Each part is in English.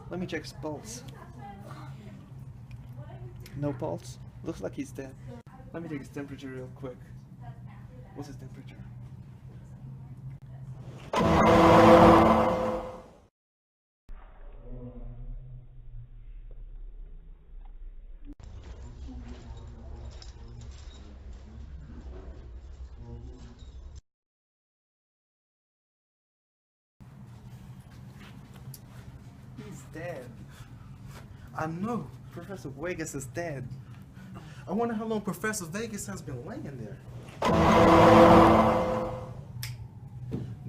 Let me check his pulse. No pulse? Looks like he's dead. Let me take his temperature real quick. What's his temperature? He's dead. I know. Professor Vegas is dead. I wonder how long Professor Vegas has been laying there.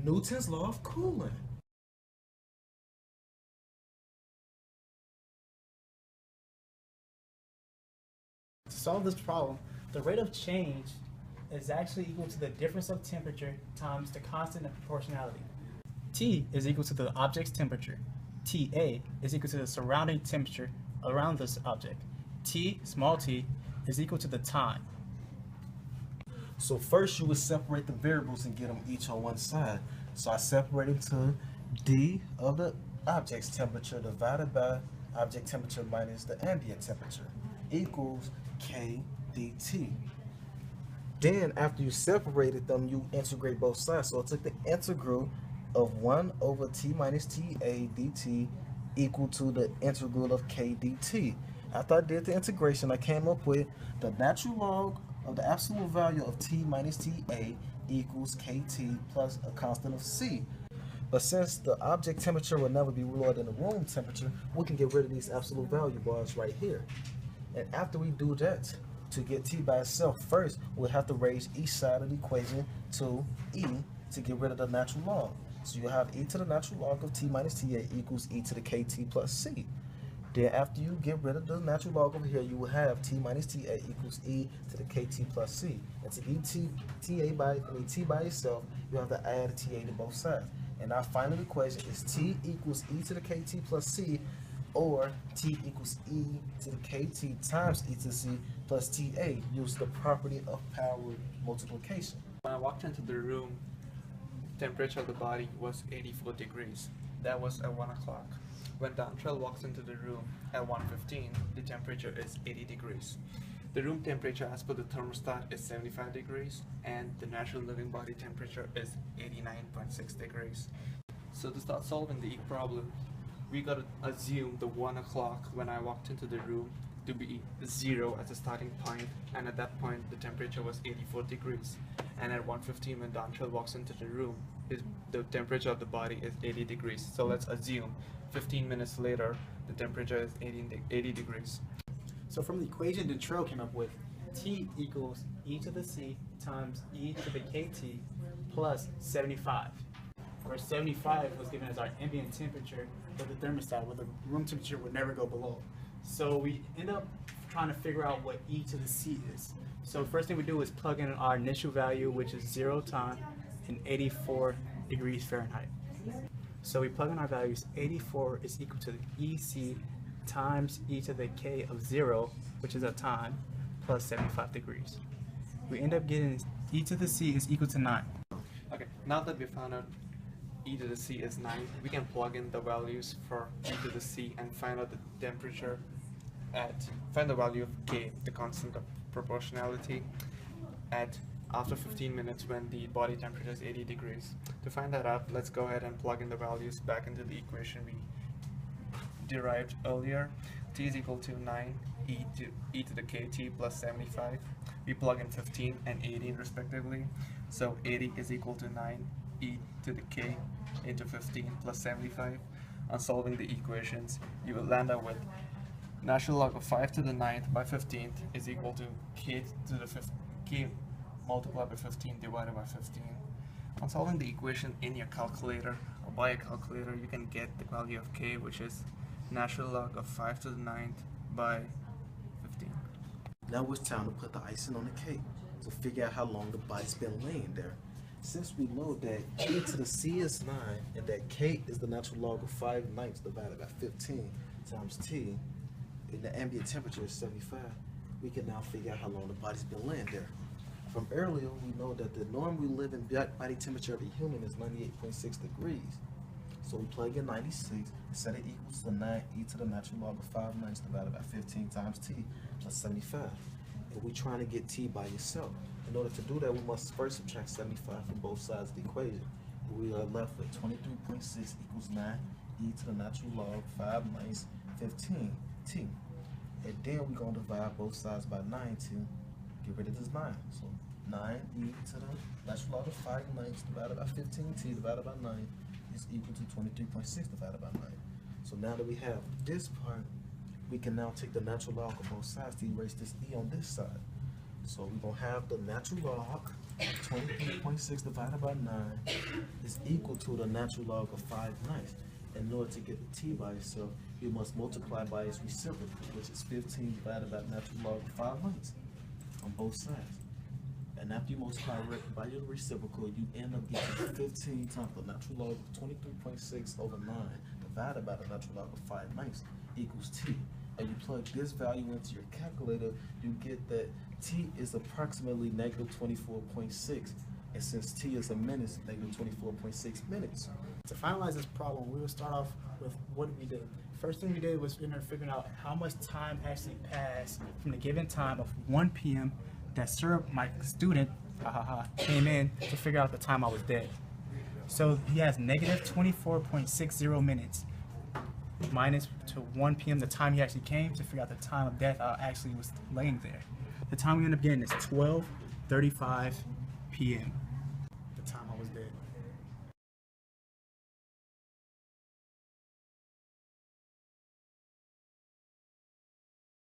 Newton's law of cooling. To solve this problem, the rate of change is actually equal to the difference of temperature times the constant of proportionality. T is equal to the object's temperature. TA is equal to the surrounding temperature around this object. T, small t, is equal to the time. So first you would separate the variables and get them each on one side. So I separated to D of the object's temperature divided by object temperature minus the ambient temperature equals K dt. Then after you separated them, you integrate both sides. So I took the integral of 1 over t minus ta dt equal to the integral of k dt. After I did the integration, I came up with the natural log of the absolute value of t minus ta equals kt plus a constant of c. But since the object temperature will never be lower than the room temperature, we can get rid of these absolute value bars right here. And after we do that, to get t by itself, first we'll have to raise each side of the equation to e to get rid of the natural log. So you have e to the natural log of t minus ta equals e to the kt plus c. Then after you get rid of the natural log over here, you will have t minus ta equals e to the kt plus c. And to get t by itself, you have to add ta to both sides. And our final equation is t equals e to the kt plus c, or t equals e to the kt times e to c plus ta. Use the property of power multiplication. When I walked into the room, temperature of the body was 84 degrees. That was at 1 o'clock. When Dontrell walks into the room at 1:15, the temperature is 80 degrees. The room temperature as per the thermostat is 75 degrees, and the natural living body temperature is 89.6 degrees. So to start solving the problem, we gotta assume the 1 o'clock when I walked into the room to be 0 as a starting point, and at that point the temperature was 84 degrees. And at 1:15 when Dontrell walks into the room, the temperature of the body is 80 degrees. So let's assume 15 minutes later the temperature is 80 degrees. So from the equation Dontrell came up with, T equals e to the c times e to the kt plus 75, where 75 was given as our ambient temperature for the thermostat, where the room temperature would never go below. So we end up trying to figure out what e to the c is. So first thing we do is plug in our initial value, which is 0 time and 84 degrees Fahrenheit. So we plug in our values. 84 is equal to the EC times e to the k of 0, which is a time, plus 75 degrees. We end up getting e to the c is equal to 9. Okay, now that we found out e to the c is 9, we can plug in the values for e to the c and find out the temperature find the value of k, the constant of proportionality, after 15 minutes when the body temperature is 80 degrees. To find that out, let's go ahead and plug in the values back into the equation we derived earlier. T is equal to 9 e to the kt plus 75. We plug in 15 and 18 respectively. So 80 is equal to 9 e to the k into 15 plus 75. On solving the equations, you will land up with natural log of 5 to the 9th by 15th is equal to k to the k multiplied by 15 divided by 15. On solving the equation in your calculator or by a calculator, you can get the value of k, which is natural log of 5 to the 9th by 15. Now it's time to put the icing on the cake to figure out how long the body's been laying there. Since we know that e to the c is 9 and that k is the natural log of 5/9 divided by 15 times t, and the ambient temperature is 75, we can now figure out how long the body's been laying there. From earlier, we know that the normally living body temperature of a human is 98.6 degrees. So we plug in 96, set it equals to 9e to the natural log of 5 ninths divided by 15 times t plus 75. And we're trying to get t by itself. In order to do that, we must first subtract 75 from both sides of the equation. We are left with 23.6 equals 9e to the natural log 5 ninths 15 t. And then we're going to divide both sides by 9 to get rid of this 9. So 9e to the natural log of 5 ninths divided by 15t divided by 9 is equal to 23.6 divided by 9. So now that we have this part, we can now take the natural log of both sides to erase this e on this side. So we're going to have the natural log 23.6 divided by 9 is equal to the natural log of 5 ninths. In order to get the t by itself, you must multiply by its reciprocal, which is 15 divided by natural log of 5 ninths on both sides. And after you multiply by your reciprocal, you end up getting 15 times the natural log of 23.6 over 9 divided by the natural log of 5 ninths equals t. And you plug this value into your calculator, you get that t is approximately negative 24.6. And since t is a minute, negative 24.6 minutes. To finalize this problem, we will start off with what we did. First thing we did was figuring out how much time actually passed from the given time of 1 p.m. that my student, came in to figure out the time I was dead. So he has negative 24.60 minutes minus to 1 p.m. the time he actually came to figure out the time of death I actually was laying there. The time we end up getting is 12:35 p.m. the time I was dead.